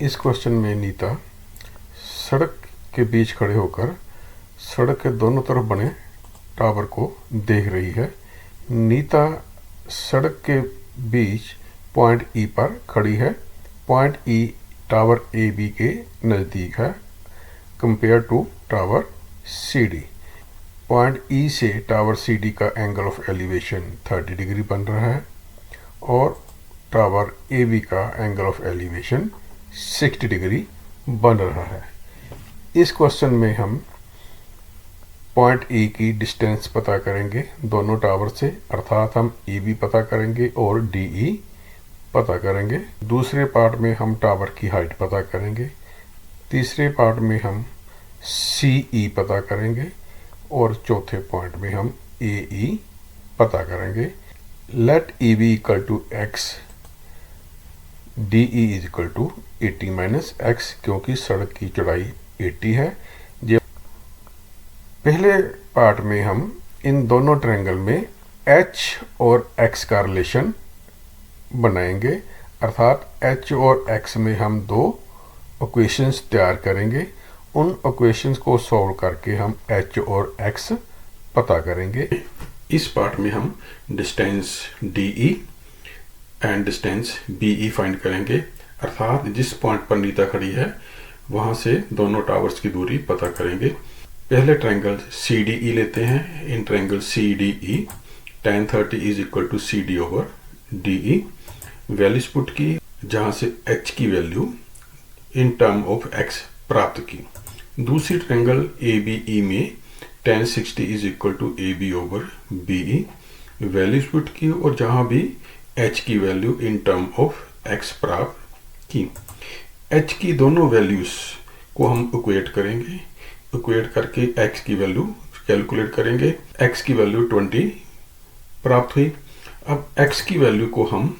इस क्वेश्चन में नीता सड़क के बीच खड़े होकर सड़क के दोनों तरफ बने टावर को देख रही है। नीता सड़क के बीच पॉइंट ई पर खड़ी है। Point E tower A B के नज़दीक है compare to tower C D. Point E से टावर सी डी का एंगल ऑफ एलिवेशन 30 डिग्री बन रहा है और टावर ए बी का एंगल ऑफ एलिवेशन 60 डिग्री बन रहा है। इस क्वेश्चन में हम पॉइंट ई की डिस्टेंस पता करेंगे दोनों टावर से, अर्थात हम ई बी पता करेंगे और डी ई पता करेंगे। दूसरे पार्ट में हम टावर की हाइट पता करेंगे। तीसरे पार्ट में हम सी ई पता करेंगे और चौथे पॉइंट में हम ए ई पता करेंगे। Let E B equal to X, D E is equal to 80 minus X, क्योंकि सड़क की चौड़ाई 80 है। पहले पार्ट में हम इन दोनों ट्रायंगल में एच और एक्स का रिलेशन बनाएंगे, अर्थात एच और एक्स में हम दो इक्वेशंस तैयार करेंगे। उन इक्वेशंस को सॉल्व करके हम एच और एक्स पता करेंगे। इस पार्ट में हम distance D E and distance B E find करेंगे, अर्थात जिस पॉइंट पर नीता खड़ी है वहाँ से दोनों टावर्स की दूरी पता करेंगे। पहले ट्रायंगल सी डी ई लेते हैं। In triangle C D E tan 30 is equal to C D over D E. Values put की, जहाँ से एच की value in term of X प्राप्त की। दूसरी ट्रायंगल ए बी ई में tan 60 is equal to A B over B E. Values put की और जहाँ भी h की value in term of x प्राप्त की। h की दोनों वैल्यूज को हम इक्वेट करेंगे। इक्वेट करके x की वैल्यू कैलकुलेट करेंगे। x की वैल्यू 20 प्राप्त हुई। अब x की वैल्यू को हम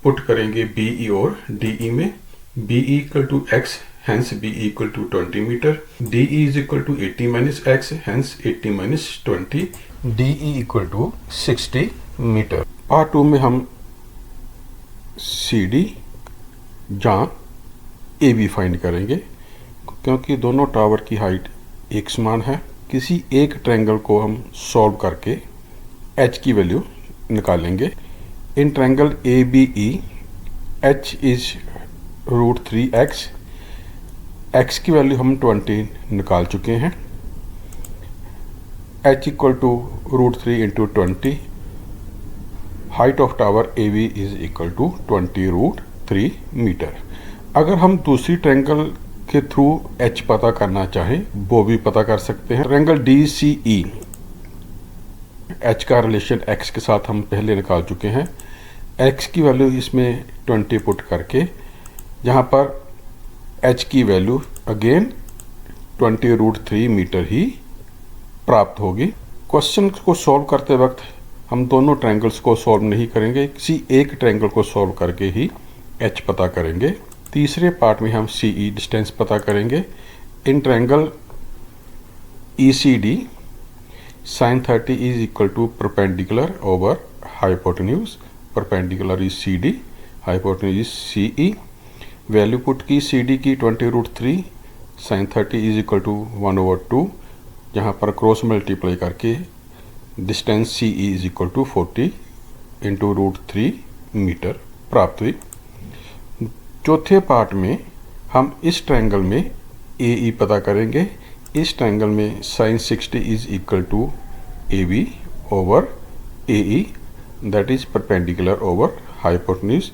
पुट करेंगे BE और DE में। BE equal to x, hence BE equal to 20 metre. DE is equal to 80 minus x, hence 80 minus 20। DE equal to 60 metre. Part 2 में हम सी डी जहाँ ए बी फाइंड करेंगे, क्योंकि दोनों टावर की हाइट एक समान है। किसी एक ट्रायंगल को हम सॉल्व करके एच की वैल्यू निकालेंगे। In triangle A B E H is √3x। X की वैल्यू हम 20 निकाल चुके हैं। H equal to √3 into 20। Height of tower A B is equal to 20√3 metre. अगर हम दूसरी ट्रायंगल के थ्रू एच पता करना चाहें वो भी पता कर सकते हैं। ट्रायंगल डी सी ई, एच का रिलेशन एक्स के साथ हम पहले निकाल चुके हैं। एक्स की वैल्यू इसमें 20 पुट करके, जहाँ पर एच की वैल्यू अगेन 20√3 मीटर ही प्राप्त होगी। क्वेश्चन को सॉल्व करते वक्त हम दोनों ट्रायंगल्स को सॉल्व नहीं करेंगे, किसी एक ट्रायंगल को सॉल्व करके ही एच पता करेंगे। तीसरे पार्ट में हम सी ई डिस्टेंस पता करेंगे। In triangle E C D sin 30 is equal to perpendicular over hypotenuse. Perpendicular is C D, hypotenuse is C E. Value put की सी डी की 20√3, sin 30 इज इक्वल टू 1/2, जहाँ पर क्रॉस मल्टीप्लाई करके distance C E is equal to 40 into √3 metre प्राप्त हुई। चौथे part में हम इस ट्रायंगल में ए ई पता करेंगे। इस ट्रायंगल में sin 60 is equal to A B over A E, that is perpendicular over hypotenuse.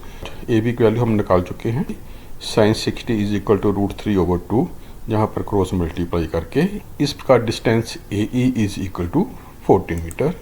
A B की वैल्यू हम निकाल चुके हैं। sin 60 इज इक्वल टू √3/2, जहाँ पर क्रॉस मल्टीप्लाई करके इसका distance A E is equal to 40 metre.